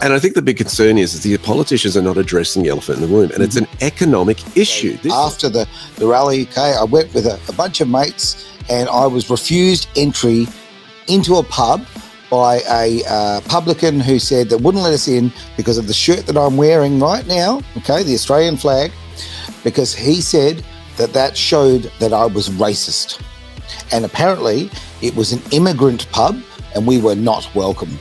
And I think the big concern is the politicians are not addressing the elephant in the room, and it's an economic issue. After the rally, okay, I went with a bunch of mates, and I was refused entry into a pub by a publican who said that wouldn't let us in because of the shirt that I'm wearing right now, okay, the Australian flag, because he said that showed that I was racist. And apparently it was an immigrant pub and we were not welcome.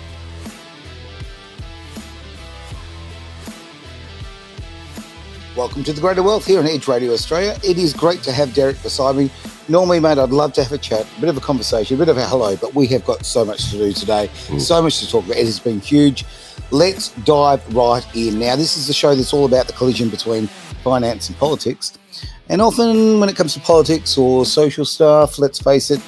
Welcome to The Greater Wealth here on Edge Radio Australia. It is great to have Derek beside me. Normally, mate, I'd love to have a chat, a bit of a conversation, a bit of a hello, but we have got so much to do today, so much to talk about. It has been huge. Let's dive right in. Now, this is the show that's all about the collision between finance and politics. And often when it comes to politics or social stuff, let's face it,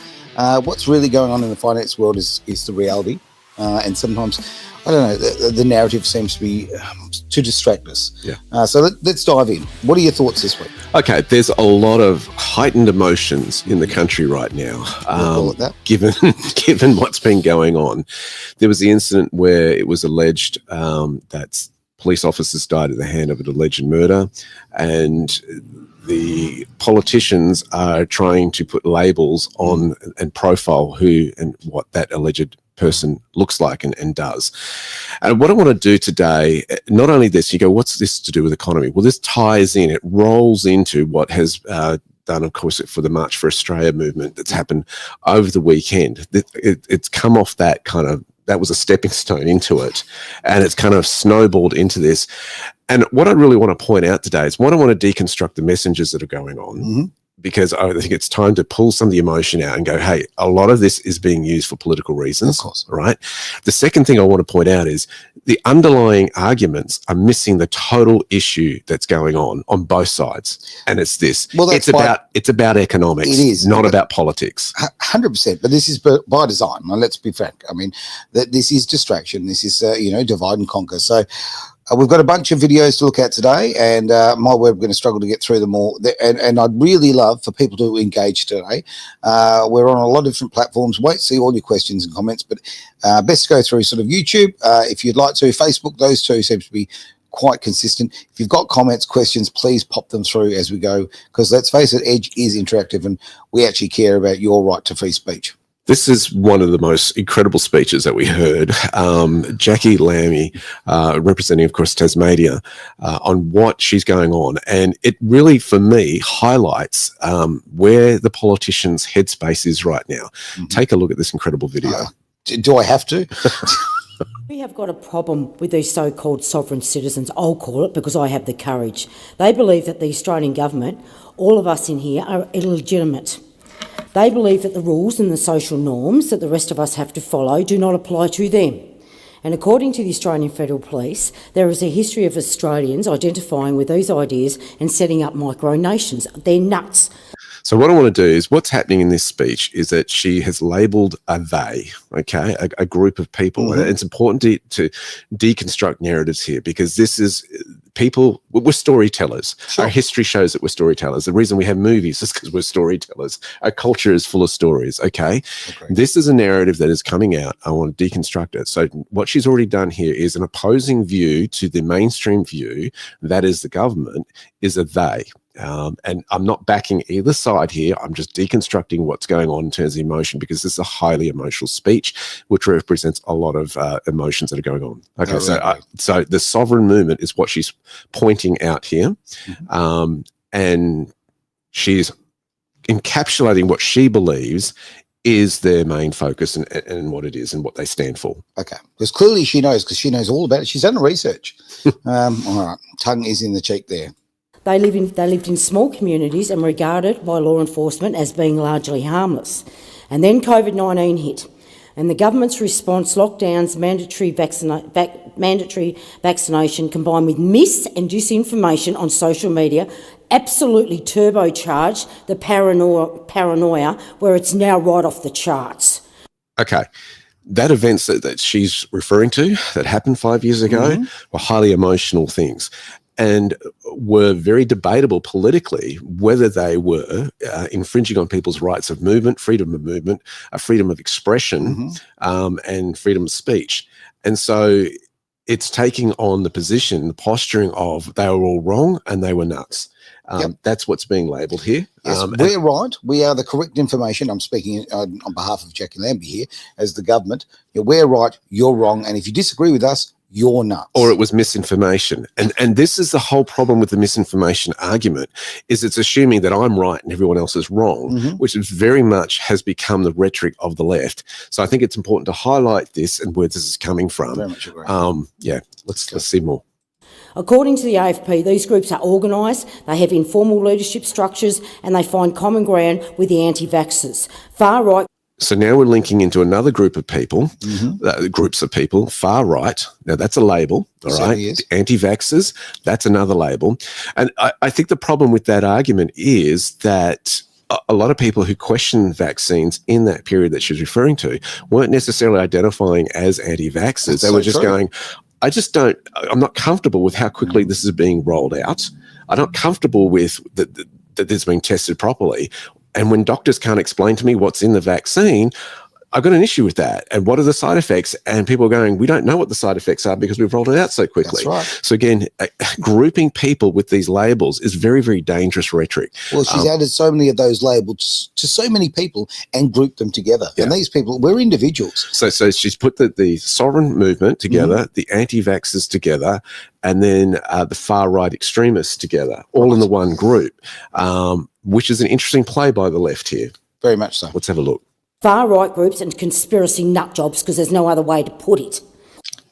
what's really going on in the finance world is the reality. And sometimes, I don't know, the narrative seems to be to distract us. Yeah. So let's dive in. What are your thoughts this week? Okay, there's a lot of heightened emotions in the country right now, given what's been going on. There was the incident where it was alleged that police officers died at the hand of an alleged murder, and the politicians are trying to put labels on and profile who and what that alleged person looks like and does. And what I want to do today, not only this, you go, what's this to do with economy? Well, this ties in, it rolls into what has done, of course, for the March for Australia movement that's happened over the weekend. It's come off that that was a stepping stone into it, and it's kind of snowballed into this. And what I really want to point out today is I want to deconstruct the messages that are going on, because I think it's time to pull some of the emotion out and go, hey, a lot of this is being used for political reasons. Of course. Right? The second thing I want to point out is the underlying arguments are missing the total issue that's going on both sides. And it's this. Well, it's about economics. It is. Not about politics. 100%. But this is by design. Now, let's be frank. I mean, this is distraction. This is, divide and conquer. So, we've got a bunch of videos to look at today, and my word, we're going to struggle to get through them all. And I'd really love for people to engage today. We're on a lot of different platforms. Wait to see all your questions and comments, but best to go through sort of YouTube if you'd like to. Facebook, those two seem to be quite consistent. If you've got comments, questions, please pop them through as we go, because let's face it, Edge is interactive, and we actually care about your right to free speech. This is one of the most incredible speeches that we heard. Jacqui Lambie, representing, of course, Tasmania, on what she's going on. And it really, for me, highlights where the politicians' headspace is right now. Take a look at this incredible video. Do I have to? We have got a problem with these so-called sovereign citizens, I'll call it, because I have the courage. They believe that the Australian government, all of us in here, are illegitimate. They believe that the rules and the social norms that the rest of us have to follow do not apply to them. And according to the Australian Federal Police, there is a history of Australians identifying with these ideas and setting up micronations. They're nuts. So what I want to do is, what's happening in this speech is that she has labelled a they, okay, a group of people. And it's important to deconstruct narratives here, because this is people, we're storytellers. Sure. Our history shows that we're storytellers. The reason we have movies is because we're storytellers. Our culture is full of stories, okay? This is a narrative that is coming out. I want to deconstruct it. So what she's already done here is an opposing view to the mainstream view, that is the government, is a they. And I'm not backing either side here. I'm just deconstructing what's going on in terms of emotion, because this is a highly emotional speech, which represents a lot of emotions that are going on. Okay, so the sovereign movement is what she's pointing out here. And she's encapsulating what she believes is their main focus and what it is and what they stand for. Okay, because clearly she knows, because she knows all about it. She's done the research. All right, tongue is in the cheek there. They lived in small communities and regarded by law enforcement as being largely harmless. And then COVID-19 hit, and the government's response, lockdowns, mandatory vaccination combined with mis and disinformation on social media absolutely turbocharged the paranoia where it's now right off the charts. Okay. That events that she's referring to that happened 5 years ago were highly emotional things, and were very debatable politically whether they were infringing on people's rights of movement, freedom of expression, and freedom of speech. And so it's taking on the position, the posturing of they were all wrong and they were nuts. That's what's being labelled here. Yes, we're right. We are the correct information. I'm speaking on behalf of Jacqui Lambie here as the government. We're right, you're wrong. And if you disagree with us, you're nuts. Or it was misinformation. And this is the whole problem with the misinformation argument, is it's assuming that I'm right and everyone else is wrong, which is very much has become the rhetoric of the left. So I think it's important to highlight this and where this is coming from. Very much agree. Let's see more. According to the AFP, these groups are organised, they have informal leadership structures, and they find common ground with the anti-vaxxers. Far-right. So now we're linking into another group of people, groups of people, far right. Now that's a label, all right? Anti-vaxxers, that's another label. And I think the problem with that argument is that a lot of people who question vaccines in that period that she's referring to weren't necessarily identifying as anti-vaxxers. They were just going, I'm not comfortable with how quickly this is being rolled out. I'm not comfortable with that this is being tested properly. And when doctors can't explain to me what's in the vaccine, I've got an issue with that. And what are the side effects? And people are going, we don't know what the side effects are because we've rolled it out so quickly. That's right. So again, grouping people with these labels is very, very dangerous rhetoric. Well, she's added so many of those labels to so many people and grouped them together. Yeah. And these people, we're individuals. So she's put the sovereign movement together, the anti-vaxxers together, and then the far-right extremists together, all in the one group, which is an interesting play by the left here. Very much so. Let's have a look. Far-right groups and conspiracy nut jobs, because there's no other way to put it.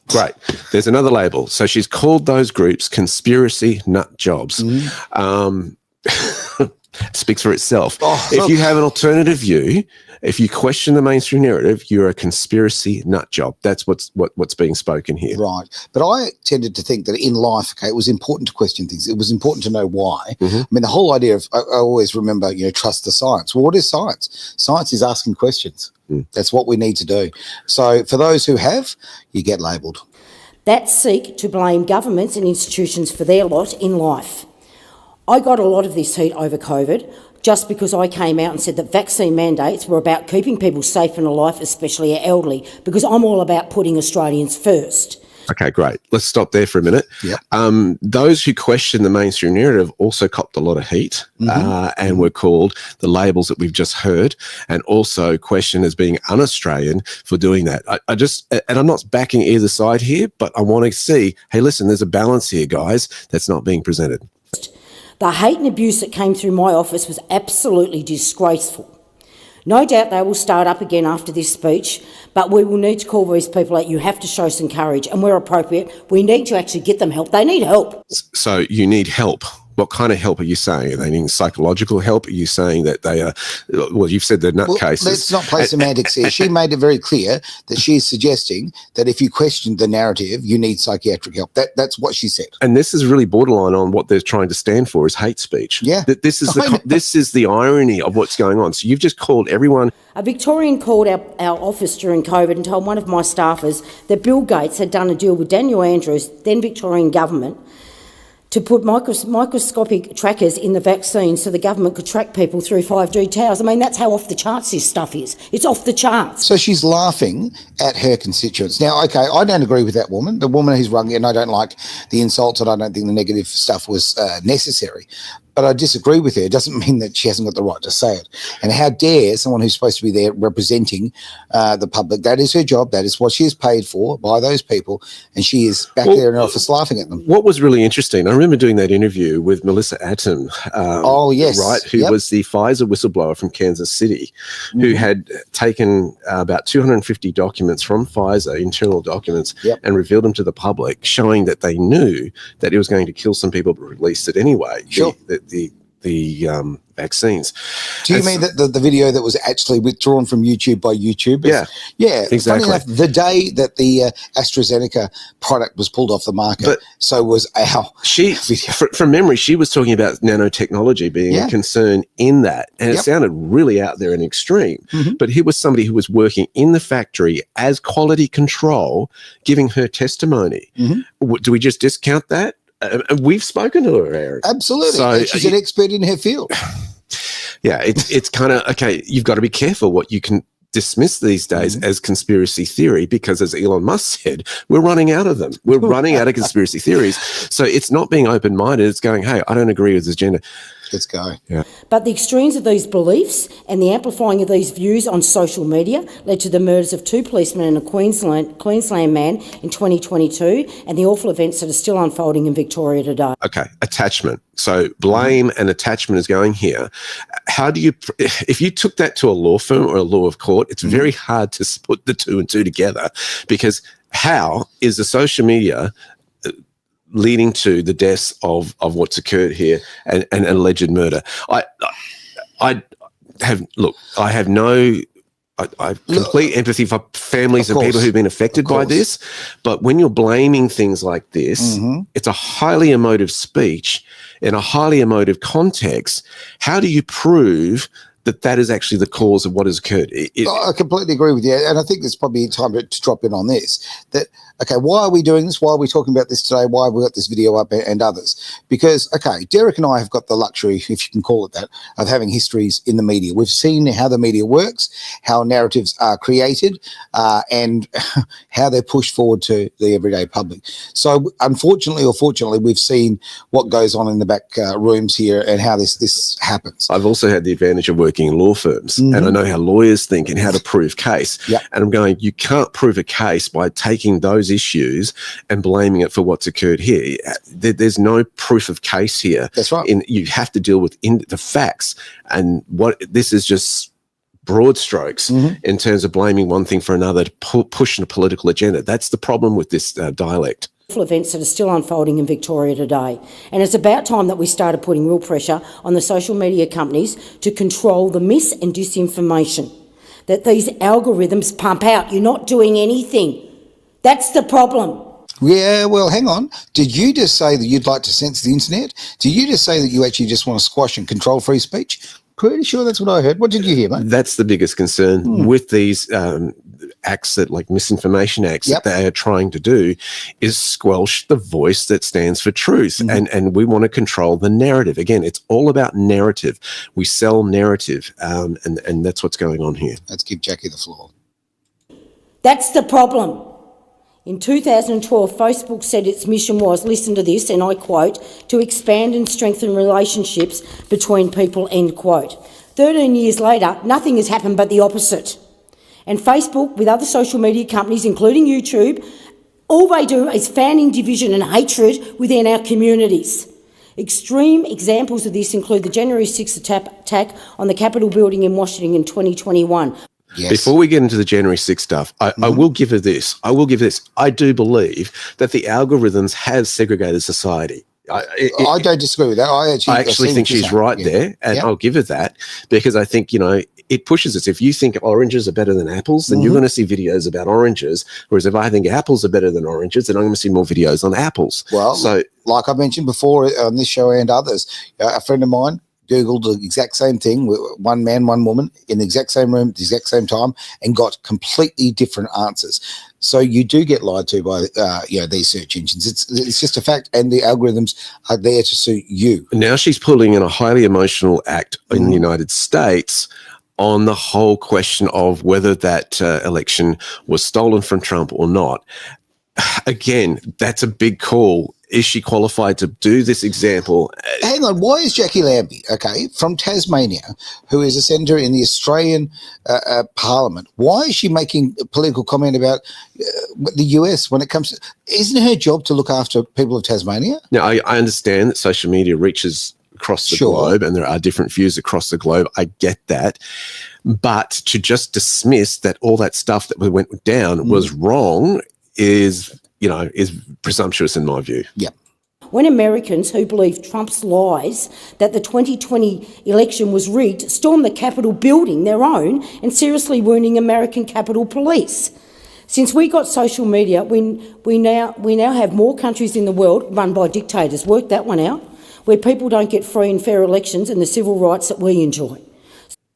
Great. There's another label. So she's called those groups conspiracy nut jobs. Speaks for itself. If you have an alternative view, if you question the mainstream narrative, you're a conspiracy nut job. That's what's being spoken here. Right. But I tended to think that in life, it was important to question things. It was important to know why. I mean, the whole idea of, I always remember, trust the science. Well, what is science? Science is asking questions. That's what we need to do. So for those who have, you get labelled. That seek to blame governments and institutions for their lot in life. I got a lot of this heat over COVID just because I came out and said that vaccine mandates were about keeping people safe and alive, especially our elderly, because I'm all about putting Australians first. Okay, great. Let's stop there for a minute. Those who question the mainstream narrative also copped a lot of heat and were called the labels that we've just heard, and also questioned as being un-Australian for doing that. And I'm not backing either side here, but I want to see, hey, listen, there's a balance here, guys, that's not being presented. The hate and abuse that came through my office was absolutely disgraceful. No doubt they will start up again after this speech, but we will need to call these people out. You have to show some courage, and where appropriate, we need to actually get them help. They need help. So you need help. What kind of help are you saying? Are they needing psychological help? Are you saying that they are, well, you've said they're nutcases. Let's not play semantics here. She made it very clear that she's suggesting that if you question the narrative, you need psychiatric help. That's what she said. And this is really borderline on what they're trying to stand for is hate speech. Yeah. This is the irony of what's going on. So you've just called everyone. A Victorian called our office during COVID and told one of my staffers that Bill Gates had done a deal with Daniel Andrews, then Victorian government, to put microscopic trackers in the vaccine so the government could track people through 5G towers. I mean, that's how off the charts this stuff is. It's off the charts. So she's laughing at her constituents. Now, okay, I don't agree with that woman, the woman who's rung, and I don't like the insults and I don't think the negative stuff was necessary. But I disagree with her. It doesn't mean that she hasn't got the right to say it. And how dare someone who's supposed to be there representing the public? That is her job. That is what she is paid for by those people. And she is back there in her office laughing at them. What was really interesting, I remember doing that interview with Melissa Atom. Right, who was the Pfizer whistleblower from Kansas City, who had taken about 250 documents from Pfizer, internal documents, and revealed them to the public, showing that they knew that it was going to kill some people but released it anyway. Sure. The vaccines. Do you mean that the video that was actually withdrawn from YouTube by YouTube? Yeah, exactly. Funny enough, the day that the AstraZeneca product was pulled off the market, so was our video. From memory, she was talking about nanotechnology being a concern in that, and it sounded really out there and extreme. But here was somebody who was working in the factory as quality control, giving her testimony. Do we just discount that? We've spoken to her, Aaron. Absolutely. So, and she's an expert in her field. Yeah, it's kind of, okay, you've got to be careful what you can dismissed these days as conspiracy theory because, as Elon Musk said, we're running out of them. We're running out of conspiracy theories. So it's not being open-minded. It's going, hey, I don't agree with this agenda. Let's go. Yeah. But the extremes of these beliefs and the amplifying of these views on social media led to the murders of 2 policemen and a Queensland man in 2022 and the awful events that are still unfolding in Victoria today. Okay, attachment. So blame and attachment is going here. How do you, if you took that to a law firm or a law of court, it's very hard to put the 2 and 2 together, because how is the social media leading to the deaths of what's occurred here and alleged murder? I have complete empathy for families and people who've been affected by this. But when you're blaming things like this, it's a highly emotive speech in a highly emotive context. How do you prove that that is actually the cause of what has occurred? I completely agree with you. And I think there's probably time to drop in on this. That, okay, why are we doing this? Why are we talking about this today? Why have we got this video up and others? Because, okay, Derek and I have got the luxury, if you can call it that, of having histories in the media. We've seen how the media works, how narratives are created, and how they're pushed forward to the everyday public. So, unfortunately or fortunately, we've seen what goes on in the back rooms here and how this happens. I've also had the advantage of working in law firms, and I know how lawyers think and how to prove case. And I'm going, you can't prove a case by taking those issues and blaming it for what's occurred here. There's no proof of case here. That's right. You have to deal with the facts, and what this is just broad strokes in terms of blaming one thing for another to push a political agenda. That's the problem with this dialect. Events that are still unfolding in Victoria today. And it's about time that we started putting real pressure on the social media companies to control the mis and disinformation that these algorithms pump out. You're not doing anything. That's the problem. Yeah, well, hang on. Did you just say that you'd like to censor the internet? Did you just say that you actually just want to squash and control free speech? Pretty sure that's what I heard. What did you hear, mate? That's the biggest concern with these acts, that like misinformation acts that they are trying to do, is squelch the voice that stands for truth. And we want to control the narrative. Again, it's all about narrative. We sell narrative, and that's what's going on here. Let's give Jacqui the floor. That's the problem. In 2012, Facebook said its mission was, listen to this, and I quote, to expand and strengthen relationships between people, end quote. 13 years later, nothing has happened but the opposite. And Facebook, with other social media companies, including YouTube, all they do is fanning division and hatred within our communities. Extreme examples of this include the January 6th attack on the Capitol building in Washington in 2021. Yes. Before we get into the January 6th stuff, I will give her this. I do believe that the algorithms have segregated society. I don't disagree with that. I actually think she's right there, and I'll give her that, because I think, it pushes us. If you think oranges are better than apples, then you're going to see videos about oranges. Whereas if I think apples are better than oranges, then I'm going to see more videos on apples. Well, so like I mentioned before on this show and others, a friend of mine Googled the exact same thing, one man, one woman in the exact same room at the exact same time, and got completely different answers. So you do get lied to by these search engines. It's just a fact, and the algorithms are there to suit you. Now she's pulling in a highly emotional act in the United States on the whole question of whether that election was stolen from Trump or not. Again, that's a big call. Is she qualified to do this example? Hang on, why is Jacqui Lambie, from Tasmania, who is a senator in the Australian Parliament, why is she making a political comment about the US when it comes to, isn't her job to look after people of Tasmania? Now, I understand that social media reaches across the globe, and there are different views across the globe. I get that. But to just dismiss that all that stuff that went down was wrong is presumptuous in my view. Yeah. When Americans who believe Trump's lies that the 2020 election was rigged stormed the Capitol building, their own, and seriously wounding American Capitol Police. Since we got social media, we now have more countries in the world run by dictators. Work that one out, where people don't get free and fair elections and the civil rights that we enjoy.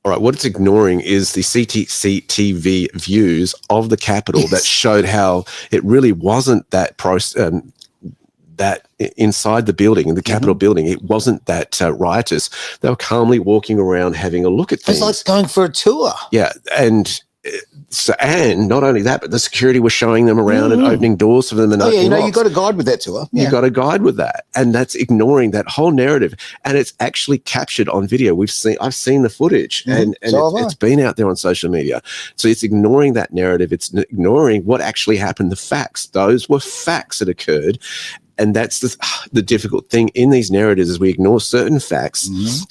All right, what it's ignoring is the CCTV views of the Capitol that showed how it really wasn't that that inside the building, in the Capitol building, it wasn't that riotous. They were calmly walking around having a look at things. It's like going for a tour. Yeah, and So, and not only that, but the security was showing them around and opening doors for them. And you got a guide with that tour. You got a guide with that, and that's ignoring that whole narrative. And it's actually captured on video. I've seen the footage, and it's been out there on social media. So it's ignoring that narrative. It's ignoring what actually happened. The facts. Those were facts that occurred. And that's the difficult thing in these narratives is we ignore certain facts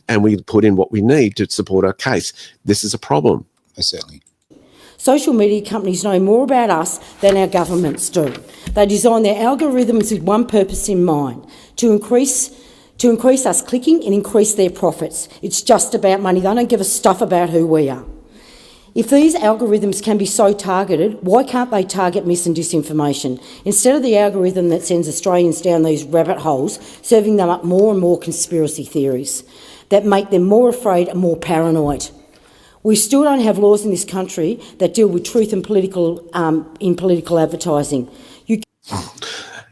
and we put in what we need to support our case. This is a problem. Certainly. Social media companies know more about us than our governments do. They design their algorithms with one purpose in mind, to increase us clicking and increase their profits. It's just about money. They don't give a stuff about who we are. If these algorithms can be so targeted, why can't they target mis and disinformation? Instead of the algorithm that sends Australians down these rabbit holes, serving them up more and more conspiracy theories that make them more afraid and more paranoid. We still don't have laws in this country that deal with truth and political advertising.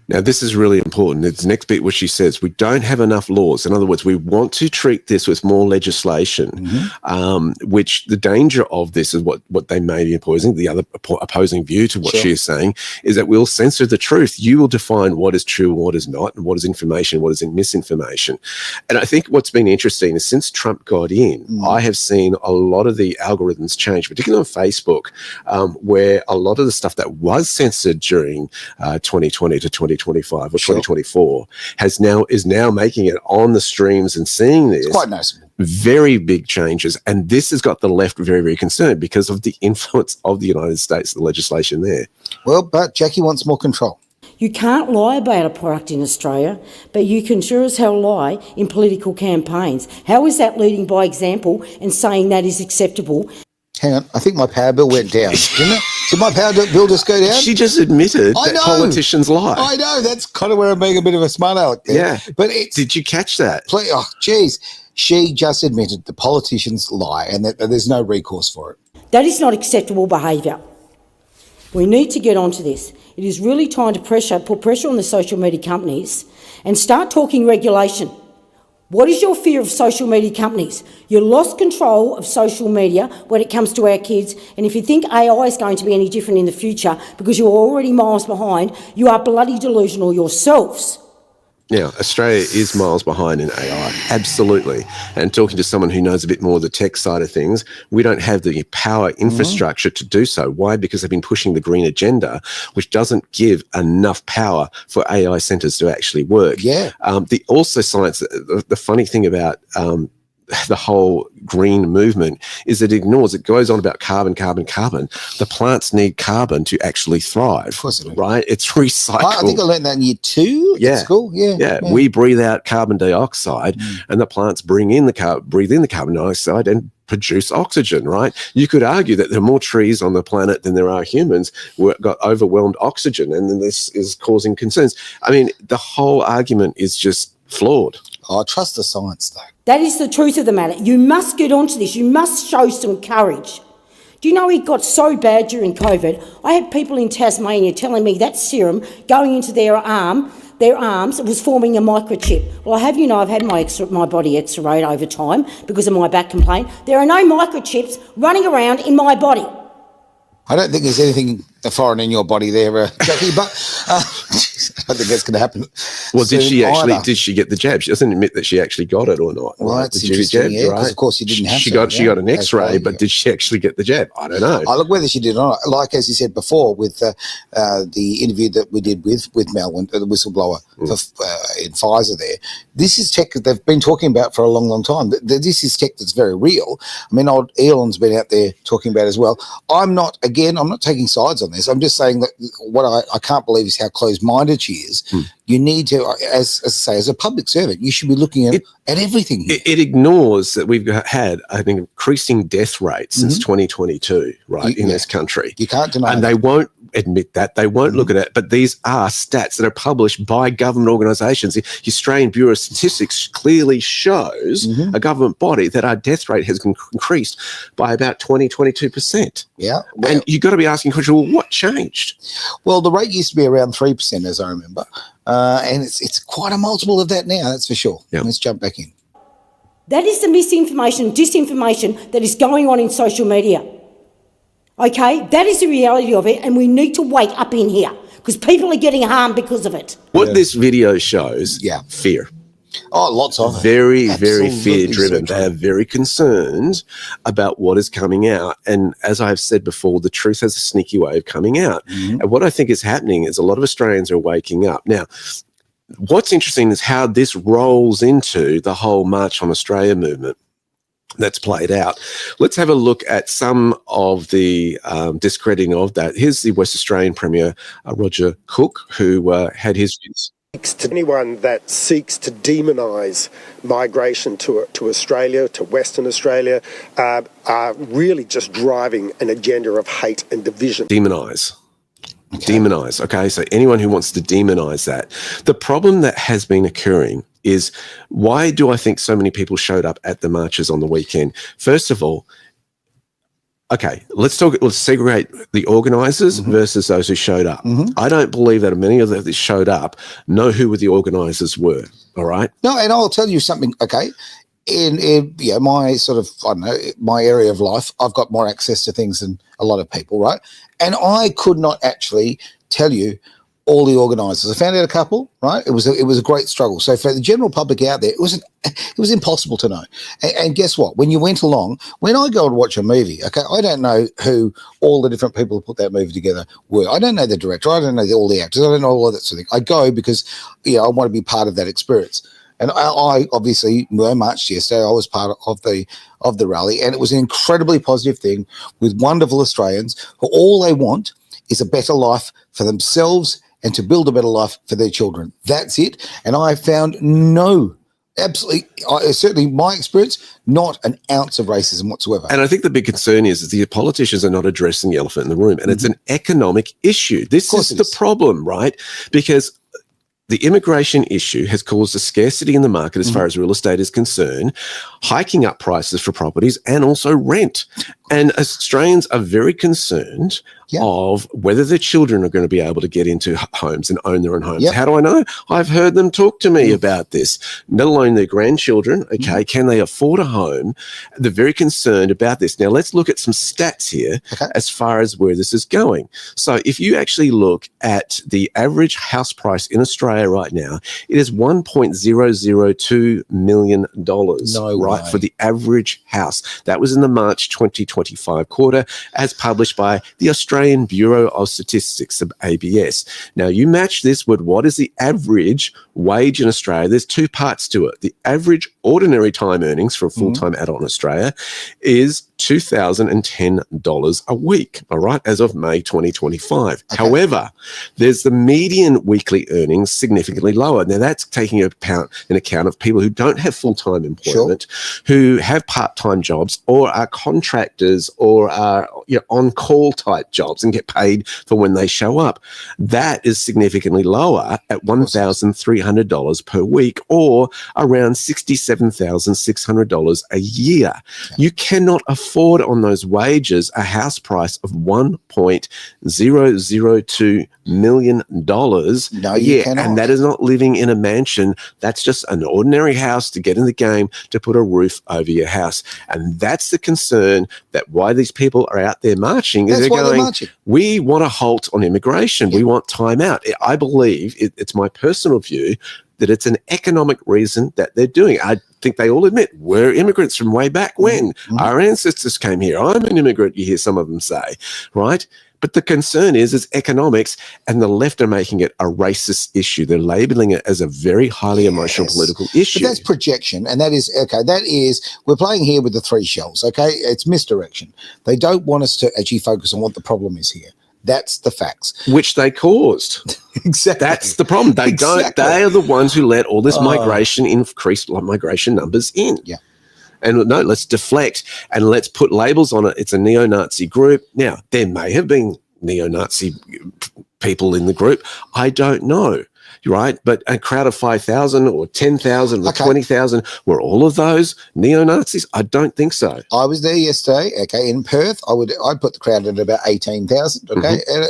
Now, this is really important. It's the next bit where she says, we don't have enough laws. In other words, we want to treat this with more legislation, which the danger of this is what they may be opposing. The other opposing view to what she is saying is that we'll censor the truth. You will define what is true and what is not, and what is information, what is misinformation. And I think what's been interesting is since Trump got in, I have seen a lot of the algorithms change, particularly on Facebook, where a lot of the stuff that was censored during 2020 to 2025 or 2024 is now making it on the streams and seeing this. It's quite noticeable. Very big changes. And this has got the left very, very concerned because of the influence of the United States, the legislation there. Well, but Jacqui wants more control. You can't lie about a product in Australia, but you can sure as hell lie in political campaigns. How is that leading by example and saying that is acceptable? Hang on, I think my power bill went down, didn't it? Did my power bill just go down? She just admitted that politicians lie. I know, that's kind of where I'm being a bit of a smart aleck there. Yeah, but did you catch that? Oh, geez. She just admitted the politicians lie and that there's no recourse for it. That is not acceptable behaviour. We need to get onto this. It is really time to put pressure on the social media companies and start talking regulation. What is your fear of social media companies? You lost control of social media when it comes to our kids, and if you think AI is going to be any different in the future because you're already miles behind, you are bloody delusional yourselves. Yeah, Australia is miles behind in AI, absolutely. And talking to someone who knows a bit more of the tech side of things, we don't have the power infrastructure to do so. Why? Because they've been pushing the green agenda, which doesn't give enough power for AI centres to actually work. Yeah. The funny thing about the whole green movement is it goes on about carbon. The plants need carbon to actually thrive. Of course it is. Right? It's recycled. I think I learned that in year 2 at school. Yeah. We breathe out carbon dioxide and the plants breathe in the carbon dioxide and produce oxygen, right? You could argue that there are more trees on the planet than there are humans who got overwhelmed oxygen, and then this is causing concerns. I mean, the whole argument is just flawed. I trust the science, though. That is the truth of the matter. You must get onto this. You must show some courage. Do you know it got so bad during COVID? I had people in Tasmania telling me that serum going into their arms was forming a microchip. Well, I've had my body x-rayed over time because of my back complaint. There are no microchips running around in my body. I don't think there's anything foreign in your body there, Jacqui, but I don't think that's going to happen. Well, did she get the jab? She doesn't admit that she actually got it or not. Well, that's interesting, because of course she didn't have to. She got an X-ray, but did she actually get the jab? I don't know. Look, whether she did or not, like as you said before with the interview that we did with Mel, the whistleblower in Pfizer there, this is tech that they've been talking about for a long, long time. This is tech that's very real. I mean, old Allan's been out there talking about it as well. I'm not taking sides on this. I'm just saying that what I can't believe is how closed-minded she is. You need to, as I say, as a public servant, you should be looking at everything here. It ignores that we've had an increasing death rate since 2022, right, in this country. You can't deny and that. They won't admit that. They won't look at it. But these are stats that are published by government organisations. The Australian Bureau of Statistics clearly shows a government body that our death rate has increased by about 22%. Yeah. Well, and you've got to be asking questions, well, what changed? Well, the rate used to be around 3%, as I remember. And it's quite a multiple of that now, that's for sure. Yep. Let's jump back in. That is the misinformation, disinformation that is going on in social media. Okay, that is the reality of it, and we need to wake up in here because people are getting harmed because of it. What this video shows, fear. Oh, lots of it. Very, very Absolutely fear-driven. so They are very concerned about what is coming out. And as I've said before, the truth has a sneaky way of coming out. And what I think is happening is a lot of Australians are waking up. Now, what's interesting is how this rolls into the whole March on Australia movement that's played out. Let's have a look at some of the discrediting of that. Here's the West Australian Premier, Roger Cook, who had his views. To anyone that seeks to demonise migration to Australia, to Western Australia, are really just driving an agenda of hate and division. Demonise. Demonise. Okay, so anyone who wants to demonise that. The problem that has been occurring is, why do I think so many people showed up at the marches on the weekend? First of all, okay, let's segregate the organisers versus those who showed up. I don't believe that many of those that showed up know who the organisers were, all right? No, and I'll tell you something, okay? In my sort of, I don't know, my area of life, I've got more access to things than a lot of people, right? And I could not actually tell you all the organisers. I found out a couple, right? It was a great struggle. So for the general public out there, it was impossible to know. And guess what? When you went along, when I go and watch a movie, okay, I don't know who all the different people who put that movie together were. I don't know the director. I don't know all the actors. I don't know all of that sort of thing. I go because, I want to be part of that experience. And I obviously marched yesterday. I was part of the rally, and it was an incredibly positive thing with wonderful Australians who all they want is a better life for themselves and to build a better life for their children. That's it. And I found certainly my experience, not an ounce of racism whatsoever. And I think the big concern is the politicians are not addressing the elephant in the room, and it's an economic issue. This is the problem, right? Because the immigration issue has caused a scarcity in the market as far as real estate is concerned, hiking up prices for properties and also rent. And Australians are very concerned of whether their children are going to be able to get into homes and own their own homes. How do I know? I've heard them talk to me about this, let alone their grandchildren. Okay, can they afford a home? They're very concerned about this. Now, let's look at some stats here as far as where this is going. So if you actually look at the average house price in Australia right now, it is $1.002 million, for the average house. That was in the March 2025 quarter, as published by the Australian Bureau of Statistics, of ABS. Now, you match this with what is the average wage in Australia. There's two parts to it. The average ordinary time earnings for a full-time adult in Australia is $2,010 a week, all right, as of May 2025. However, there's the median weekly earnings significantly lower. Now, that's taking account of people who don't have full-time employment, who have part-time jobs or are contractors or are on-call type jobs and get paid for when they show up. That is significantly lower at $1,300 per week, or around $67,600 a year. You cannot afford on those wages a house price of $1.002 million a year. And that is not living in a mansion. That's just an ordinary house to get in the game, to put a roof over your house. And that's the concern, that why these people are out there marching. Is they're going, we want a halt on immigration. We want time out. I believe, it's my personal view, that it's an economic reason that they're doing it. I think they all admit we're immigrants from way back when. Our ancestors came here. I'm an immigrant, you hear some of them say, right? But the concern is economics, and the left are making it a racist issue. They're labeling it as a very highly emotional political issue. But that's projection, and that is, we're playing here with the three shells, okay? It's misdirection. They don't want us to actually focus on what the problem is here. That's the facts. Which they caused. Exactly. That's the problem. They don't. They are the ones who let all this increased migration numbers in. Yeah. And no, let's deflect and let's put labels on it. It's a neo-Nazi group. Now, there may have been neo-Nazi people in the group. I don't know. Right, but a crowd of 5,000 or 10,000 or 20,000, were all of those neo-Nazis? I don't think so. I was there yesterday. Okay, in Perth, I'd put the crowd at about 18,000. Okay, and,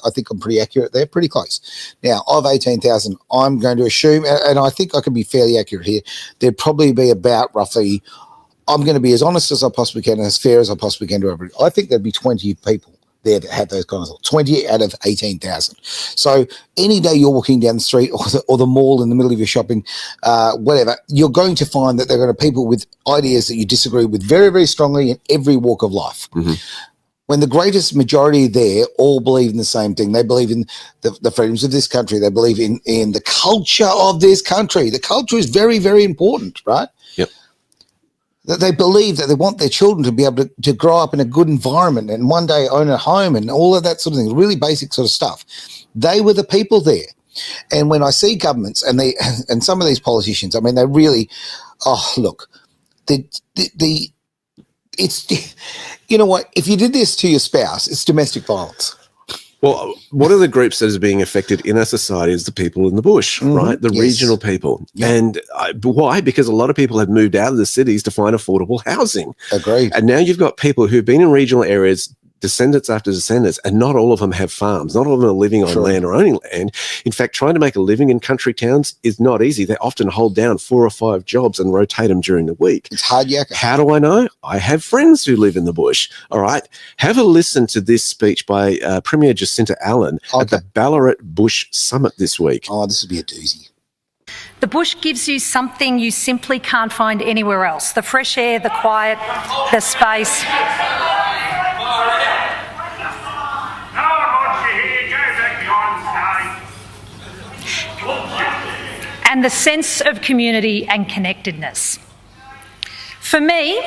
I think I'm pretty accurate there, pretty close. Now, of 18,000, I'm going to assume, and I think I can be fairly accurate here, there'd probably be about roughly I'm going to be as honest as I possibly can and as fair as I possibly can to everybody. I think there'd be 20 people there that had those kind of thoughts, 20 out of 18,000. So any day you're walking down the street or the mall in the middle of your shopping, whatever, you're going to find that there are people with ideas that you disagree with very, very strongly in every walk of life. Mm-hmm. When the greatest majority there all believe in the same thing. They believe in the freedoms of this country. They believe in the culture of this country. The culture is very, very important, right? Yep. That they believe that they want their children to be able to grow up in a good environment and one day own a home and all of that sort of thing, really basic sort of stuff. They were the people there. And when I see governments and some of these politicians, I mean, they really, look, it's, you know what, if you did this to your spouse, it's domestic violence. Well, one of the groups that is being affected in our society is the people in the bush, right? The regional people. Yeah. And why? Because a lot of people have moved out of the cities to find affordable housing. Agreed. And now you've got people who've been in regional areas, descendants after descendants, and not all of them have farms. Not all of them are living on land or owning land. In fact, trying to make a living in country towns is not easy. They often hold down 4 or 5 jobs and rotate them during the week. It's hard yakka. How do I know? I have friends who live in the bush. All right. Have a listen to this speech by Premier Jacinta Allan at the Ballarat Bush Summit this week. Oh, this would be a doozy. The bush gives you something you simply can't find anywhere else. The fresh air, the quiet, the space. And the sense of community and connectedness. For me,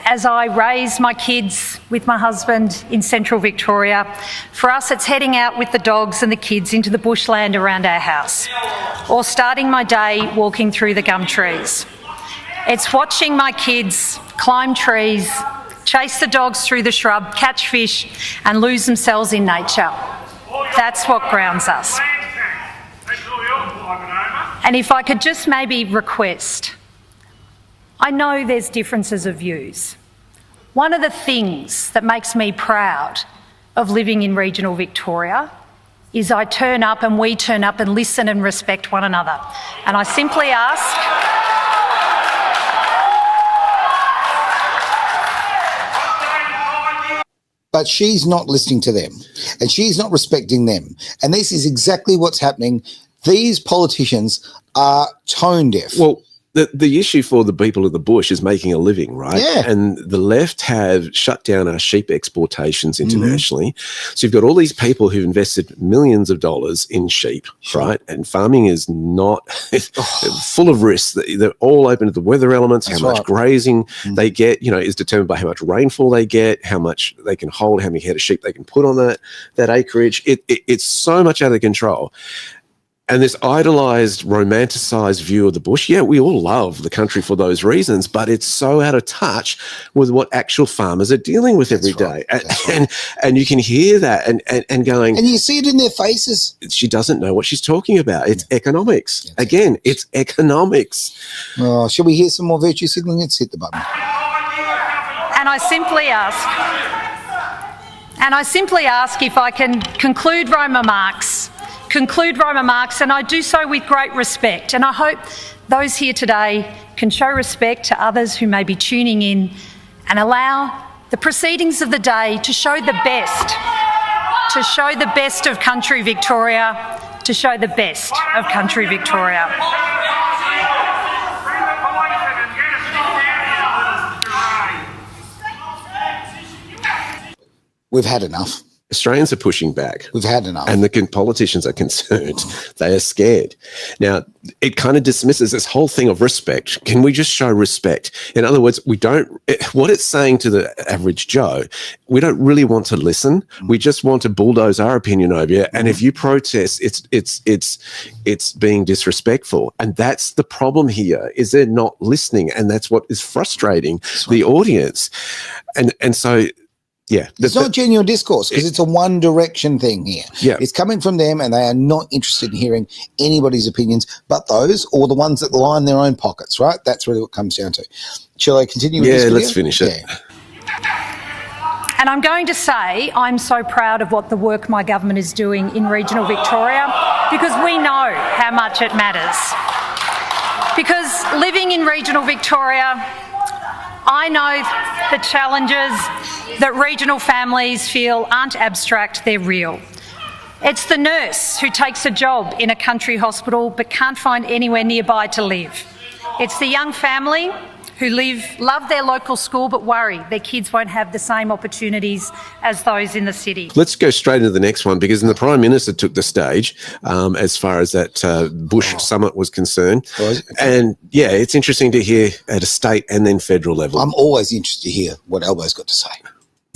as I raise my kids with my husband in central Victoria, for us it's heading out with the dogs and the kids into the bushland around our house, or starting my day walking through the gum trees. It's watching my kids climb trees, chase the dogs through the shrub, catch fish and lose themselves in nature. That's what grounds us. And if I could just maybe request, I know there's differences of views. One of the things that makes me proud of living in regional Victoria is I turn up and we turn up and listen and respect one another. And I simply ask, but she's not listening to them and she's not respecting them. And this is exactly what's happening. These politicians are tone deaf. Well, the issue for the people of the bush is making a living, right? Yeah. And the left have shut down our sheep exportations internationally. So you've got all these people who've invested millions of dollars in sheep, right? And farming is not full of risks. They're all open to the weather elements. How much grazing they get, is determined by how much rainfall they get, how much they can hold, how many head of sheep they can put on that acreage. It's so much out of control. And this idolized, romanticized view of the bush, yeah, we all love the country for those reasons, but it's so out of touch with what actual farmers are dealing with every day. And you can hear that and going... And you see it in their faces. She doesn't know what she's talking about. It's economics. Again, it's economics. Oh, shall we hear some more virtue signalling? Let's hit the button. And I simply ask if I can conclude my remarks, and I do so with great respect. And I hope those here today can show respect to others who may be tuning in and allow the proceedings of the day to show the best of country Victoria, to show the best of country Victoria. We've had enough. Australians are pushing back. We've had enough. And the politicians are concerned. They are scared. Now, it kind of dismisses this whole thing of respect. Can we just show respect? In other words, what it's saying to the average Joe, we don't really want to listen. We just want to bulldoze our opinion over you. And if you protest, it's being disrespectful. And that's the problem here, is they're not listening. And that's what is frustrating the audience. And so... yeah. It's not genuine discourse because it's a one direction thing here. Yeah. It's coming from them and they are not interested in hearing anybody's opinions but those or the ones that line their own pockets, right? That's really what it comes down to. Shall I continue with this video? Let's finish it. And I'm going to say I'm so proud of what the work my government is doing in regional Victoria because we know how much it matters. Because living in regional Victoria, I know the challenges that regional families feel aren't abstract, they're real. It's the nurse who takes a job in a country hospital but can't find anywhere nearby to live. It's the young family who love their local school but worry their kids won't have the same opportunities as those in the city. Let's go straight into the next one, because the Prime Minister took the stage as far as that Bush summit was concerned. And yeah, it's interesting to hear at a state and then federal level. I'm always interested to hear what Albo's got to say.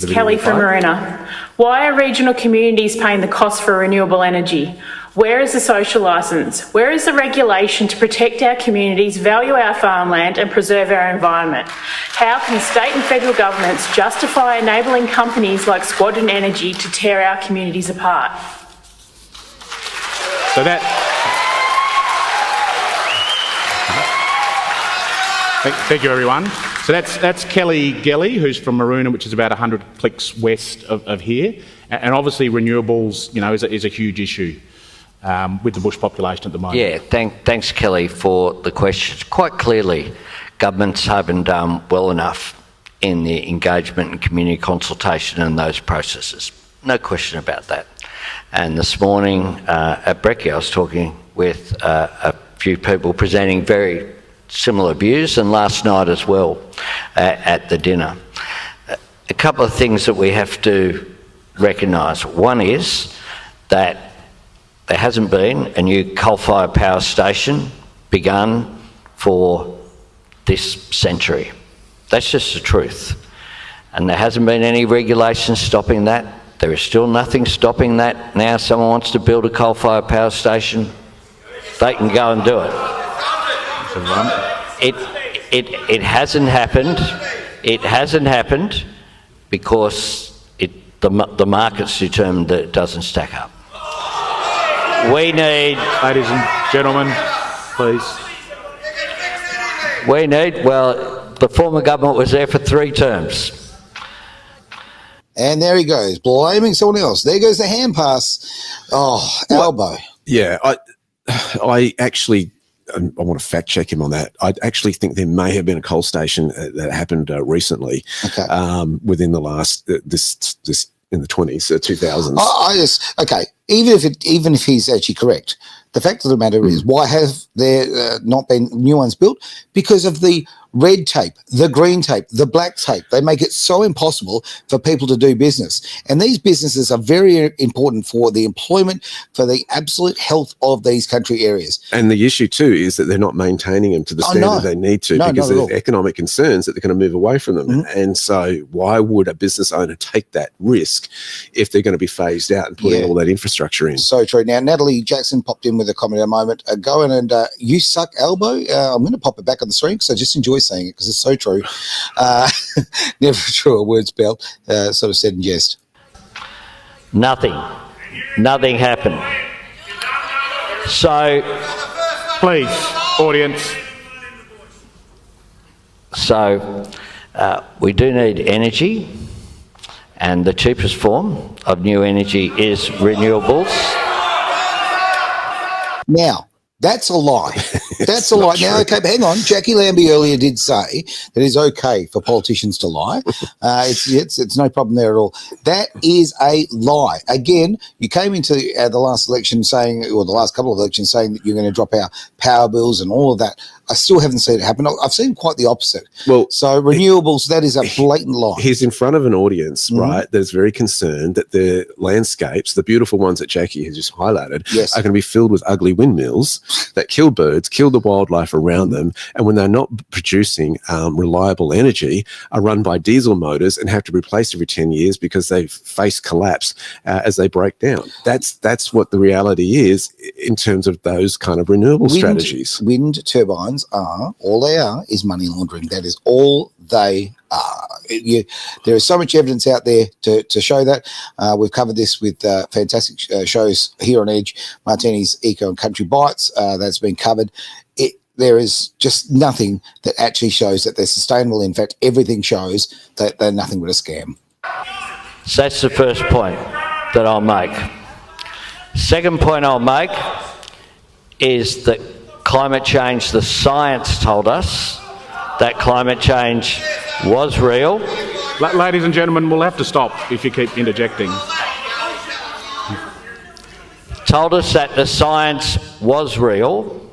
Kelly from Maruna. Why are regional communities paying the cost for renewable energy? Where is the social licence? Where is the regulation to protect our communities, value our farmland and preserve our environment? How can state and federal governments justify enabling companies like Squadron Energy to tear our communities apart? So thank you, everyone. So that's Kelly Gelly, who's from Maruna, which is about 100 clicks west of here. And obviously renewables, is a huge issue with the bush population at the moment. Yeah, thanks, Kelly, for the question. Quite clearly, governments haven't done well enough in the engagement and community consultation and those processes. No question about that. And this morning at Brekkie, I was talking with a few people presenting very similar views, and last night as well at the dinner. A couple of things that we have to recognise. One is that there hasn't been a new coal-fired power station begun for this century. That's just the truth. And there hasn't been any regulation stopping that. There is still nothing stopping that. Now someone wants to build a coal-fired power station, they can go and do it. It hasn't happened. It hasn't happened because the market's determined that it doesn't stack up. We need, ladies and gentlemen, please. Well, the former government was there for 3 terms. And there he goes, blaming someone else. There goes the hand pass. Oh, Albo. Yeah, I actually, I want to fact check him on that. I actually think there may have been a coal station that happened recently, within the last this in the 2000s. Okay. Even if he's actually correct, the fact of the matter is, why have there not been new ones built? Because of the red tape, the green tape, the black tape. They make it so impossible for people to do business. And these businesses are very important for the employment, for the absolute health of these country areas. And the issue too is that they're not maintaining them to the standard they need to, because there's economic concerns that they're going to move away from them. And so why would a business owner take that risk if they're going to be phased out and putting all that infrastructure in? So true. Now, Natalie Jackson popped in with a comment in a moment. Go in and you suck, Albo. I'm going to pop it back on the screen, so just enjoy saying it because it's so true. Never true a word spell, sort of said in jest. Nothing happened. So, please, audience. So, we do need energy, and the cheapest form of new energy is renewables. Now, that's a lie. That's a lie. Now, okay, but hang on. Jacqui Lambie earlier did say that it's okay for politicians to lie. It's no problem there at all. That is a lie. Again, you came into the last election saying, or the last couple of elections saying that you're going to drop our power bills and all of that. I still haven't seen it happen. I've seen quite the opposite. Well, so renewables, that is a blatant lie. He's in front of an audience, right, that is very concerned that the landscapes, the beautiful ones that Jacqui has just highlighted, are going to be filled with ugly windmills that kill birds, kill the wildlife around them, and when they're not producing reliable energy, are run by diesel motors and have to be replaced every 10 years because they face collapse as they break down. That's what the reality is in terms of those kind of renewable strategies. Wind turbines is money laundering. That is all they are. There is so much evidence out there to show that. We've covered this with fantastic shows here on Edge, Martini's Eco and Country Bites. That's been covered. There is just nothing that actually shows that they're sustainable. In fact, everything shows that they're nothing but a scam. So that's the first point that I'll make. Second point I'll make is that climate change, the science told us that climate change was real. Ladies and gentlemen, we'll have to stop if you keep interjecting. Told us that the science was real,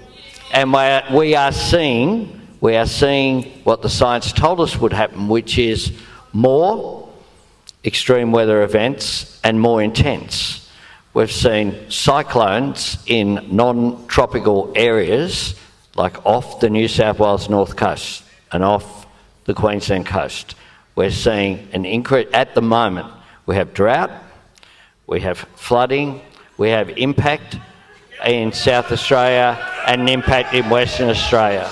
and we are seeing what the science told us would happen, which is more extreme weather events and more intense. We've seen cyclones in non-tropical areas, like off the New South Wales North Coast and off the Queensland coast. We're seeing an increase. At the moment, we have drought, we have flooding, we have impact in South Australia and an impact in Western Australia.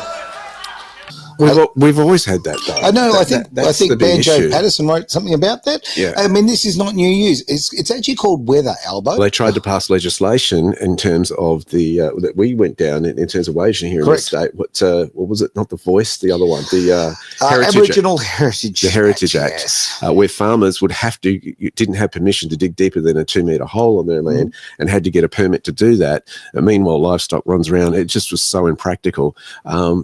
We've always had that, though. I know. I think Banjo Patterson wrote something about that. Yeah. I mean, this is not new news. It's actually called weather, Albo. Well, they tried to pass legislation in terms of the that we went down in terms of waging here Correct. in the state. What was it? Not the Voice, the other one, the Aboriginal Heritage the Heritage Act, yes. where farmers didn't have permission to dig deeper than a 2-metre hole on their land and had to get a permit to do that. And meanwhile, livestock runs around. It just was so impractical. And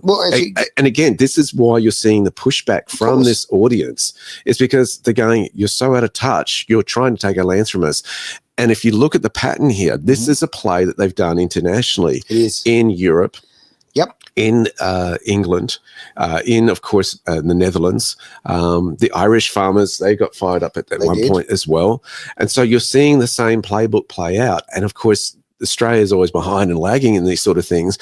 again, this is why you're seeing the pushback from this audience, is because they're going, you're so out of touch, you're trying to take our lands from us. And if you look at the pattern here, this is a play that they've done internationally. It is. In Europe. Yep. In England, in, of course, the Netherlands. The Irish farmers, they got fired up at one point as well. And so you're seeing the same playbook play out. And, of course, Australia is always behind and lagging in these sort of things.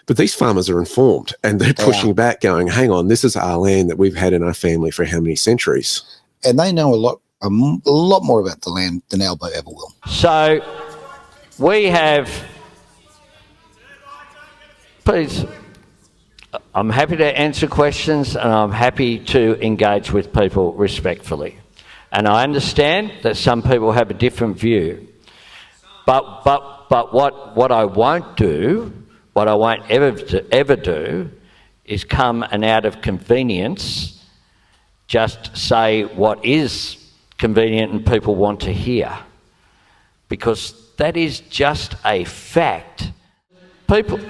But these farmers are informed, and they're pushing back, going, hang on, this is our land that we've had in our family for how many centuries? And they know a lot more about the land than Albo ever will. So we have, please, I'm happy to answer questions, and I'm happy to engage with people respectfully. And I understand that some people have a different view. But what I won't do, what I won't ever do, is come and out of convenience just say what is convenient and people want to hear, because that is just a fact. People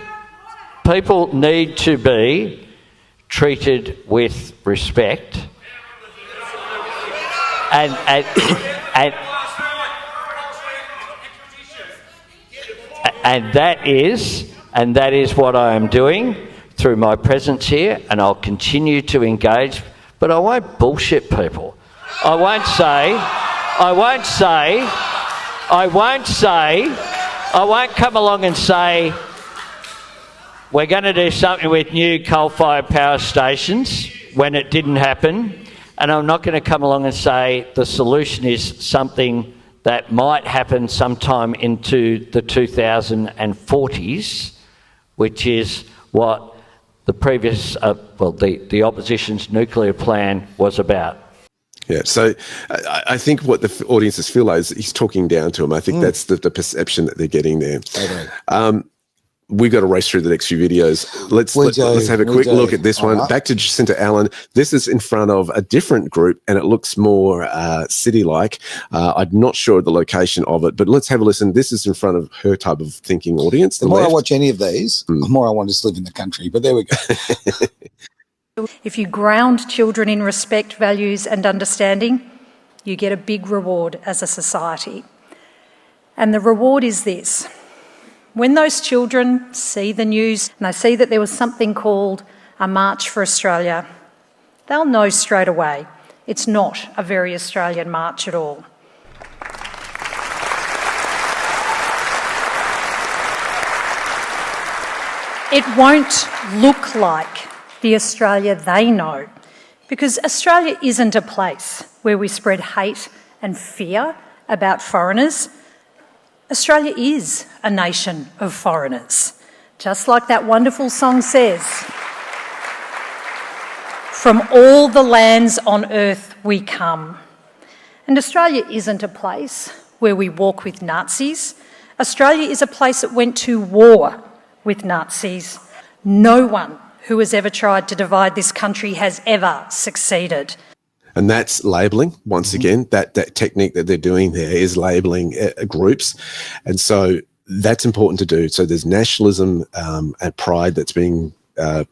need to be treated with respect, and that is what I am doing through my presence here, and I'll continue to engage, but I won't bullshit people. I won't come along and say, we're going to do something with new coal-fired power stations when it didn't happen, and I'm not going to come along and say the solution is something that might happen sometime into the 2040s, which is what the previous, the opposition's nuclear plan was about. Yeah, so I think what the audiences feel like is he's talking down to them. I think that's the perception that they're getting there. Okay. We've got to race through the next few videos. Let's have a quick look at this one. Right. Back to Jacinta Allan. This is in front of a different group, and it looks more city-like. I'm not sure of the location of it, but let's have a listen. This is in front of her type of thinking audience. The more I watch any of these, the more I want to just live in the country. But there we go. If you ground children in respect, values and understanding, you get a big reward as a society. And the reward is this. When those children see the news and they see that there was something called a March for Australia, they'll know straight away it's not a very Australian march at all. It won't look like the Australia they know, because Australia isn't a place where we spread hate and fear about foreigners. Australia is a nation of foreigners, just like that wonderful song says. From all the lands on earth we come. And Australia isn't a place where we walk with Nazis. Australia is a place that went to war with Nazis. No one who has ever tried to divide this country has ever succeeded. And that's labelling, once again, that technique that they're doing there is labelling groups. And so that's important to do. So there's nationalism and pride that's being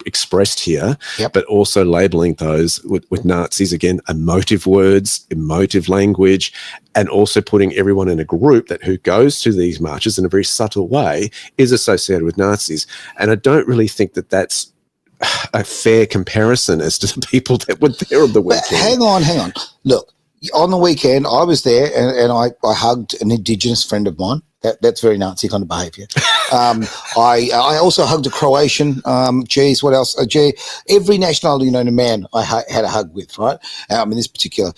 expressed here, Yep. but also labeling those with Nazis, again, emotive words, emotive language, and also putting everyone in a group that who goes to these marches in a very subtle way is associated with Nazis. And I don't really think that that's a fair comparison as to the people that were there on the weekend. But hang on. Look, on the weekend, I was there and I hugged an Indigenous friend of mine. That's very Nazi kind of behaviour. I also hugged a Croatian. What else? Every nationality known to man I had a hug with, right? This particular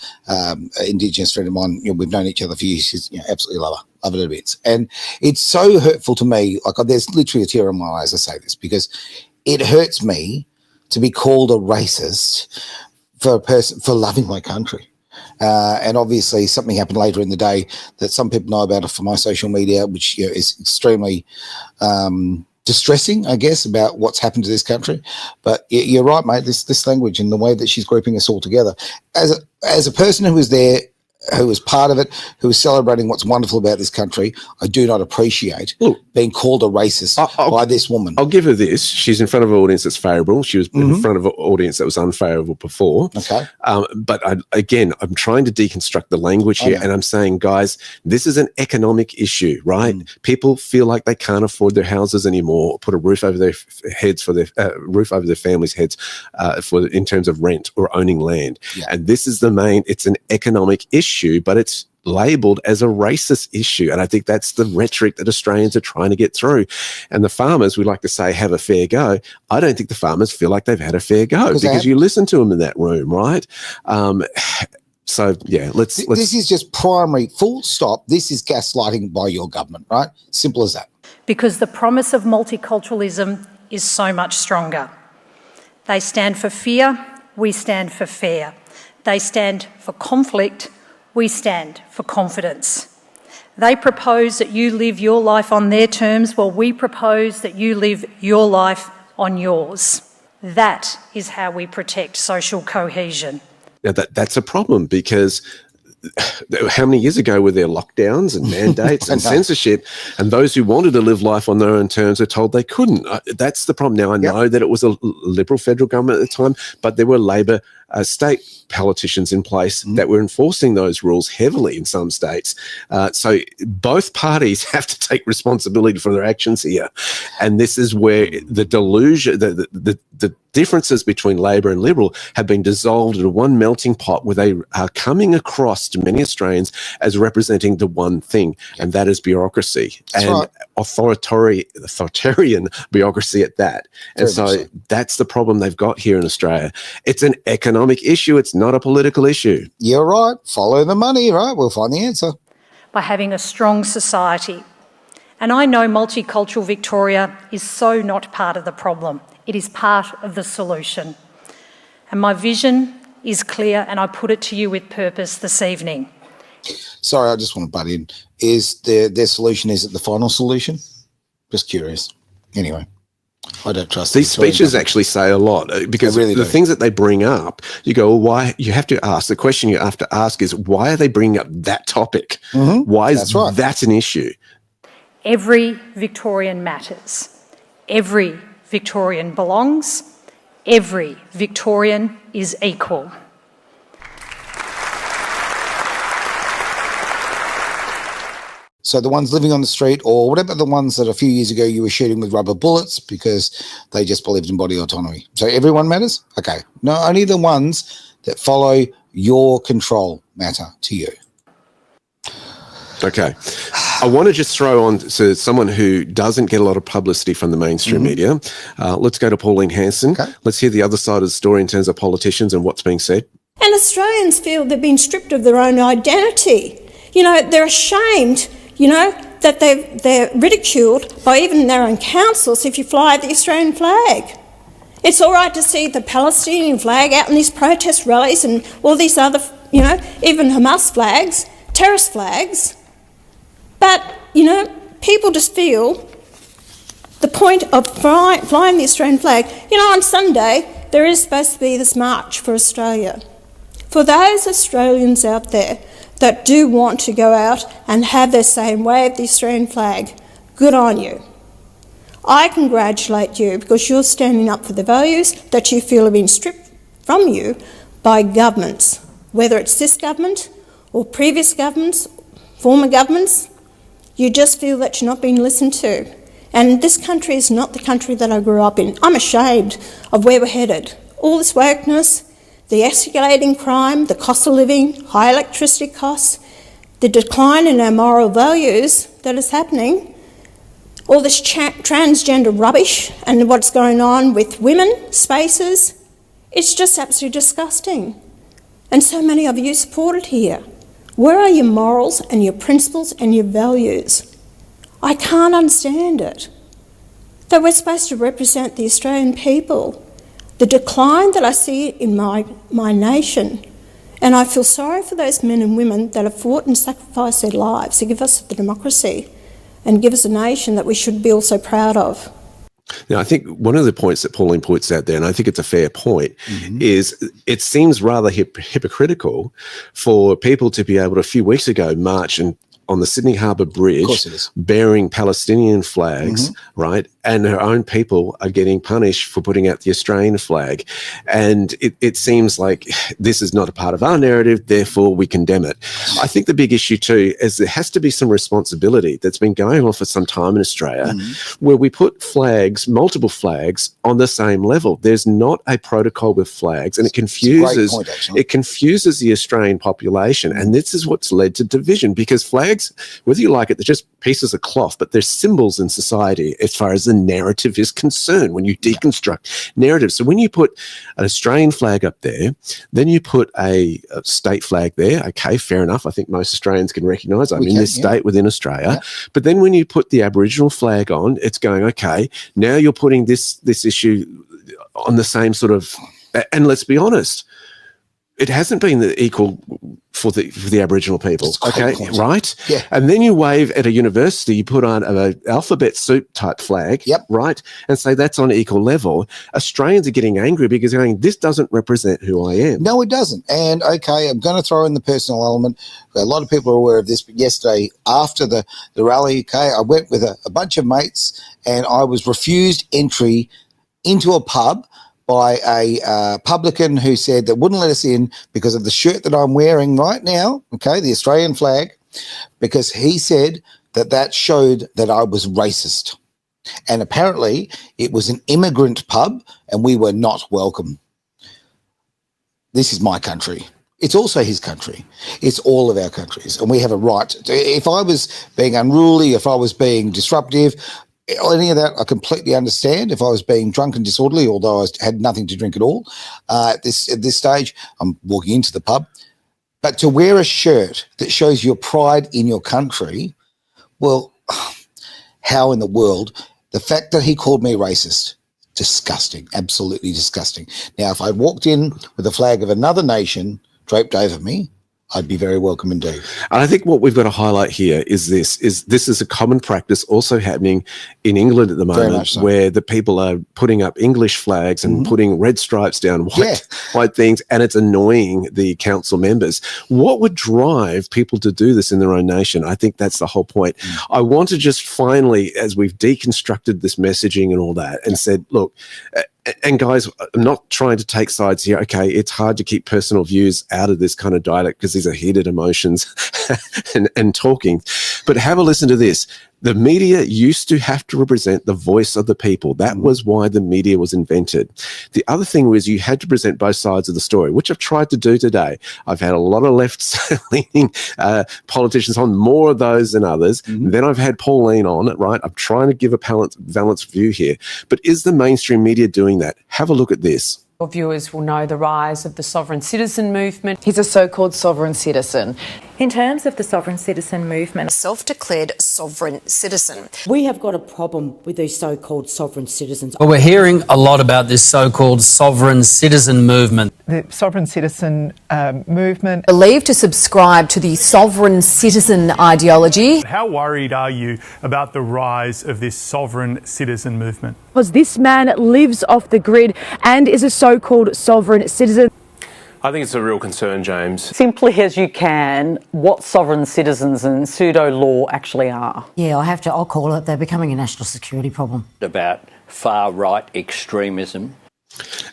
Indigenous friend of mine, we've known each other for years. She's absolutely love her to bits. And it's so hurtful to me. Like, there's literally a tear in my eye as I say this, because it hurts me to be called a racist for a person for loving my country. And obviously something happened later in the day that some people know about for my social media, which is extremely distressing, I guess, about what's happened to this country. But you're right, mate, this language and the way that she's grouping us all together. As a person who was there, who was part of it, who was celebrating what's wonderful about this country, I do not appreciate being called a racist by this woman. I'll give her this. She's in front of an audience that's favourable. She was in front of an audience that was unfavourable before. Okay. But I'm trying to deconstruct the language here, and I'm saying, guys, this is an economic issue, right? People feel like they can't afford their houses anymore, put a roof over their heads for their roof over their families' heads in terms of rent or owning land. Yeah. And this is it's an economic issue, but it's labelled as a racist issue. And I think that's the rhetoric that Australians are trying to get through. And the farmers, we like to say, have a fair go. I don't think the farmers feel like they've had a fair go because you listen to them in that room, right? So, yeah, let's... This is just primary, full stop. This is gaslighting by your government, right? Simple as that. Because the promise of multiculturalism is so much stronger. They stand for fear, we stand for fair. They stand for conflict, we stand for confidence. They propose that you live your life on their terms, while we propose that you live your life on yours. That is how we protect social cohesion. Now, that's a problem, because how many years ago were there lockdowns and mandates and censorship, and those who wanted to live life on their own terms were told they couldn't? That's the problem. Now, I know that it was a Liberal federal government at the time, but there were Labor state politicians in place that were enforcing those rules heavily in some states. So both parties have to take responsibility for their actions here. And this is where the delusion, the differences between Labor and Liberal have been dissolved into one melting pot, where they are coming across to many Australians as representing the one thing, and that is bureaucracy. That's and right. authoritarian bureaucracy at that. And so that's the problem they've got here in Australia. It's an economic issue. It's not a political issue. You're right. Follow the money, right? We'll find the answer. By having a strong society. And I know multicultural Victoria is so not part of the problem. It is part of the solution. And my vision is clear, and I put it to you with purpose this evening. Sorry, I just want to butt in. Is their solution, is it the final solution? Just curious. Anyway, I don't trust these speeches. Actually say a lot, because really the things that they bring up, you go, well, why? You have to ask. The question you have to ask is, why are they bringing up that topic? Why is that an issue? Every Victorian matters. Every Victorian belongs. Every Victorian is equal. So the ones living on the street, or whatever, the ones that a few years ago you were shooting with rubber bullets because they just believed in body autonomy. So everyone matters? Okay. No, only the ones that follow your control matter to you. Okay. I want to just throw on to someone who doesn't get a lot of publicity from the mainstream media. Let's go to Pauline Hanson. Okay. Let's hear the other side of the story in terms of politicians and what's being said. And Australians feel they've been stripped of their own identity. They're ashamed, that they're ridiculed by even their own councils if you fly the Australian flag. It's all right to see the Palestinian flag out in these protest rallies and all these other, even Hamas flags, terrorist flags. But, people just feel the point of flying the Australian flag. On Sunday, there is supposed to be this march for Australia. For those Australians out there that do want to go out and have their say and wave the Australian flag, good on you. I congratulate you because you're standing up for the values that you feel have been stripped from you by governments, whether it's this government or previous governments, former governments. You just feel that you're not being listened to. And this country is not the country that I grew up in. I'm ashamed of where we're headed. All this wokeness, the escalating crime, the cost of living, high electricity costs, the decline in our moral values that is happening, all this transgender rubbish and what's going on with women, spaces, it's just absolutely disgusting. And so many of you support it here. Where are your morals and your principles and your values? I can't understand it. That we're supposed to represent the Australian people. The decline that I see in my nation, and I feel sorry for those men and women that have fought and sacrificed their lives to give us the democracy and give us a nation that we should be also proud of. Now, I think one of the points that Pauline points out there, and I think it's a fair point, is it seems rather hypocritical for people to be able to, a few weeks ago, march on the Sydney Harbour Bridge bearing Palestinian flags, right? And her own people are getting punished for putting out the Australian flag. And it seems like this is not a part of our narrative, therefore we condemn it. I think the big issue too is there has to be some responsibility that's been going on for some time in Australia where we put flags, multiple flags, on the same level. There's not a protocol with flags, and it confuses the Australian population. And this is what's led to division, because flags, whether you like it, they're just pieces of cloth, but they're symbols in society as far as the narrative is concerned when you deconstruct narrative. So when you put an Australian flag up there, then you put a state flag there. Okay, fair enough. I think most Australians can recognise I'm in this state within Australia. But then when you put the Aboriginal flag on, it's going, okay, now you're putting this issue on the same sort of, and let's be honest, it hasn't been the equal for the Aboriginal people, okay, right? Yeah. And then you wave at a university, you put on an alphabet soup type flag, right, and say that's on equal level. Australians are getting angry because they're going, this doesn't represent who I am. No, it doesn't. And, okay, I'm going to throw in the personal element. A lot of people are aware of this, but yesterday after the rally, okay, I went with a bunch of mates and I was refused entry into a pub by a publican who said that wouldn't let us in because of the shirt that I'm wearing right now, okay, the Australian flag, because he said that showed that I was racist. And apparently it was an immigrant pub and we were not welcome. This is my country. It's also his country. It's all of our countries. And we have a right. If I was being unruly, if I was being disruptive, any of that I completely understand. If I was being drunk and disorderly, although I had nothing to drink at all, at this stage, I'm walking into the pub. But to wear a shirt that shows your pride in your country, well, how in the world? The fact that he called me racist, disgusting, absolutely disgusting. Now, if I walked in with a flag of another nation draped over me, I'd be very welcome indeed. And I think what we've got to highlight here is this is a common practice also happening in England at the moment, where the people are putting up English flags and putting red stripes down white things, and it's annoying the council members. What would drive people to do this in their own nation? I think that's the whole point. I want to just finally, as we've deconstructed this messaging and all that, and said, look, and guys, I'm not trying to take sides here. Okay, it's hard to keep personal views out of this kind of dialect because these are heated emotions and talking. But have a listen to this. The media used to have to represent the voice of the people. That was why the media was invented. The other thing was you had to present both sides of the story, which I've tried to do today. I've had a lot of left-leaning politicians on, more of those than others. Then I've had Pauline on it, right? I'm trying to give a balanced view here. But is the mainstream media doing that? Have a look at this. Your viewers will know the rise of the sovereign citizen movement. He's a so-called sovereign citizen. In terms of the sovereign citizen movement, self-declared sovereign citizen. We have got a problem with these so-called sovereign citizens. Well, we're hearing a lot about this so-called sovereign citizen movement. The sovereign citizen movement, believed to subscribe to the sovereign citizen ideology. How worried are you about the rise of this sovereign citizen movement? Because this man lives off the grid and is a so-called sovereign citizen. I think it's a real concern, James. Simply as you can, what sovereign citizens and pseudo-law actually are. Yeah, I'll call it, they're becoming a national security problem. About far-right extremism.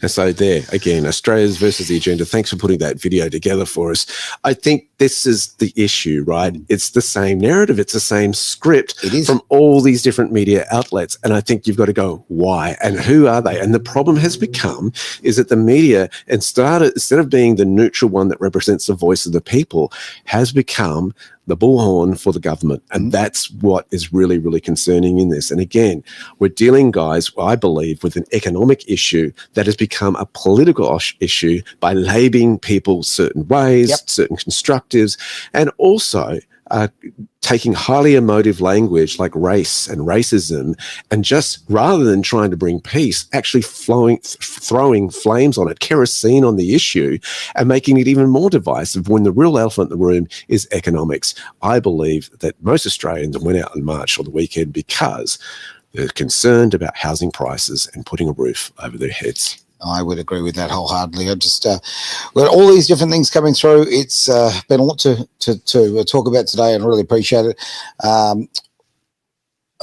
And so there, again, Australia's versus the agenda. Thanks for putting that video together for us. I think this is the issue, right? It's the same narrative. It's the same script from all these different media outlets. And I think you've got to go, why? And who are they? And the problem has become is that the media, instead of being the neutral one that represents the voice of the people, has become the bullhorn for the government. And that's what is really, really concerning in this. And again, we're dealing, guys, I believe, with an economic issue that has become a political issue by labeling people certain ways, certain constructives, and also taking highly emotive language like race and racism, and just rather than trying to bring peace, actually throwing flames on it, kerosene on the issue, and making it even more divisive when the real elephant in the room is economics. I believe that most Australians went out in March or the weekend because they're concerned about housing prices and putting a roof over their heads. I would agree with that wholeheartedly. I just we've got all these different things coming through. It's been a lot to talk about today, and I really appreciate it.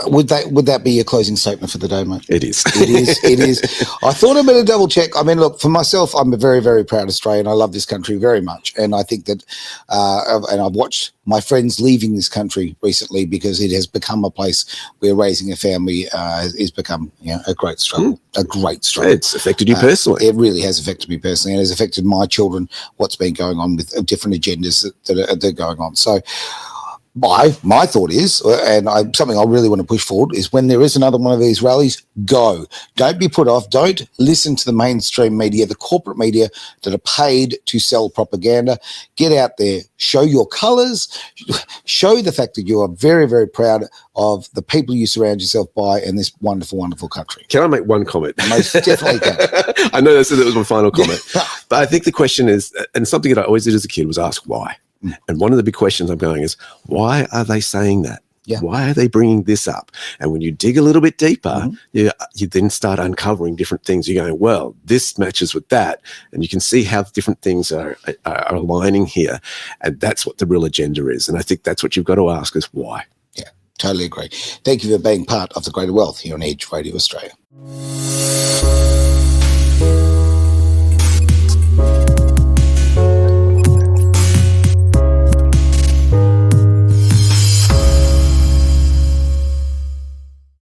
Would that be your closing statement for the day, mate? It is. It is. I thought I'd better double check. I mean, look, for myself, I'm a very, very proud Australian. I love this country very much. And I think that, and I've watched my friends leaving this country recently because it has become a place where raising a family has become, a great struggle, a great struggle. It's affected you personally. It really has affected me personally, and has affected my children, what's been going on with different agendas that are going on. So, my thought is, and something I really want to push forward, is when there is another one of these rallies, go. Don't be put off. Don't listen to the mainstream media, the corporate media that are paid to sell propaganda. Get out there, show your colours, show the fact that you are very, very proud of the people you surround yourself by in this wonderful, wonderful country. Can I make one comment? Most definitely can. I know that was my final comment, but I think the question is, and something that I always did as a kid was ask why. And one of the big questions I'm going is, why are they saying that? Yeah. Why are they bringing this up? And when you dig a little bit deeper, you then start uncovering different things. You're going, well, this matches with that. And you can see how different things are aligning here. And that's what the real agenda is. And I think that's what you've got to ask is why. Yeah, totally agree. Thank you for being part of the Greater Wealth here on Edge Radio Australia.